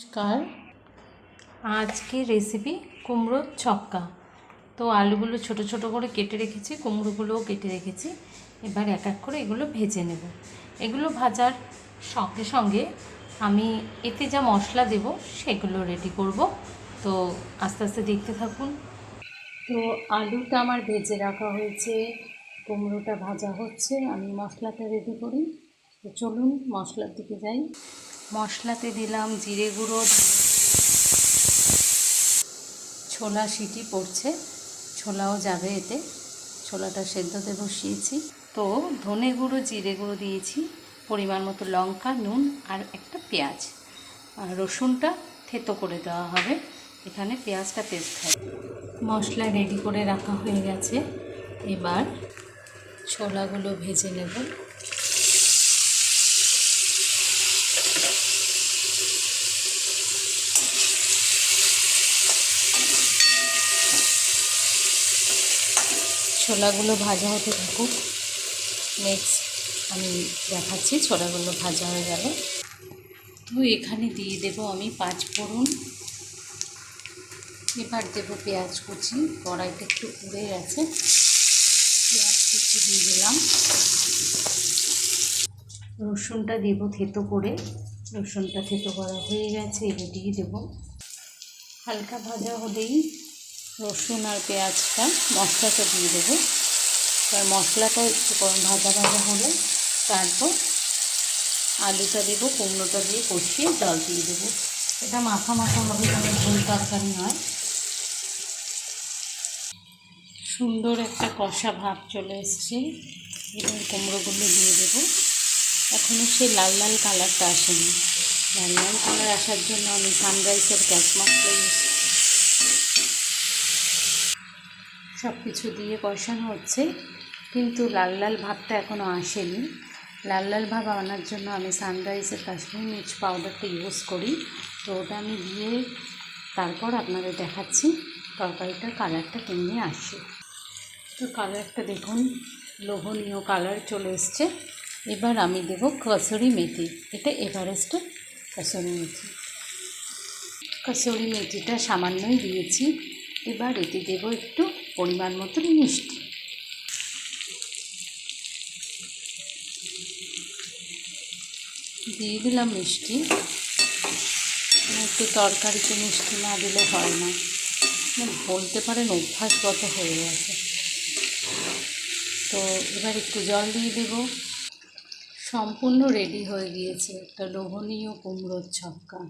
নমস্কার। আজকে রেসিপি কুমড়োর ছক্কা। তো আলুগুলো ছোট ছোট করে কেটে রেখেছি, কুমড়োগুলোও কেটে রেখেছি। এবার এক এক করে এগুলো ভেজে নেব। এগুলো ভাজার সঙ্গে সঙ্গে আমি এতে যা মশলা দেব সেগুলো রেডি করব। তো আস্তে আস্তে দেখতে থাকুন। তো আলুটা আমার ভেজে রাখা হয়েছে, কুমড়োটা ভাজা হচ্ছে, আমি মশলাটা রেডি করি। তো চলুন মশলার দিকে যাই। মশলাতে দিলাম জিরে গুঁড়ো, ছোলা সিটি পড়ছে, ছোলাও যাবে এতে, ছোলাটা সেদ্ধতে বসিয়েছি। তো ধনে গুঁড়ো, জিরে গুঁড়ো দিয়েছি, পরিমাণ মতো লঙ্কা, নুন আর একটা পেঁয়াজ, আর রসুনটা থেতো করে দেওয়া হবে, এখানে পেঁয়াজটা পেস্ট হবে। মশলা রেডি করে রাখা হয়ে গেছে, এবার ছোলাগুলো ভেজে নেব। ছোলাগুলো ভাজা হতে থাকুক, নেক্সট আমি দেখাচ্ছি। ছোলাগুলো ভাজা হয়ে গেল, তো এখানে দিয়ে দেব আমি 5 ফোড়ন। এবার দেব পেঁয়াজ কুচি, কড়াইটা একটু পুড়ে গেছে, পেঁয়াজ কুচি দিয়ে দিলাম। রসুনটা দেব থেতো করে, রসুনটা থেতো করা হয়ে গেছে, এবার দিয়ে দেব। হালকা ভাজা হলেই রসুন আর পেঁয়াজটা, মশলাটা দিয়ে দেবো। এবার মশলাটা একটু ভাজা ভাজা হলে তারপর আলুটা দেবো, কুমড়োটা দিয়ে কষিয়ে জল দিয়ে দেবো। এটা মাখা মাখা হবে, যেন ঝোল তরকারি নয়। সুন্দর একটা কষা ভাব চলে এসছে, এবার কুমড়োগুলো দিয়ে দেবো। এখনও সেই লাল লাল কালারটা আসেনি। লাল লাল কালার আসার জন্য আমি সানরাইসের ক্যাচ মশলা সব কিছু দিয়ে কষানো হচ্ছে, কিন্তু লাল লাল ভাবটা এখনও আসেনি। লাল লাল ভাব আনার জন্য আমি সানরাইসের কাশ্মীরি মির্চ পাউডারটা ইউজ করি। তো ওটা আমি দিয়ে তারপর আপনাদের দেখাচ্ছি তরকারিটার কালারটা কেমনি আসে। তো কালারটা দেখুন, লোভনীয় কালার চলে এসছে। এবার আমি দেব কসুরি মেথি, এটা এভারেস্টের কসুরি মেথি। কসুরি মেথিটা সামান্যই দিয়েছি। এবার এতে দেব একটু পরিমাণ মতো মিষ্টি। দিয়ে দিলাম মিষ্টি। একটু তরকারিতে মিষ্টি না দিলে হয় না, বলতে পারেন অভ্যাসগত হয়ে গেছে। তো এবার একটু জল দিয়ে দেব। সম্পূর্ণ রেডি হয়ে গিয়েছে একটা লোভনীয় কুমড়োর ছক্কা।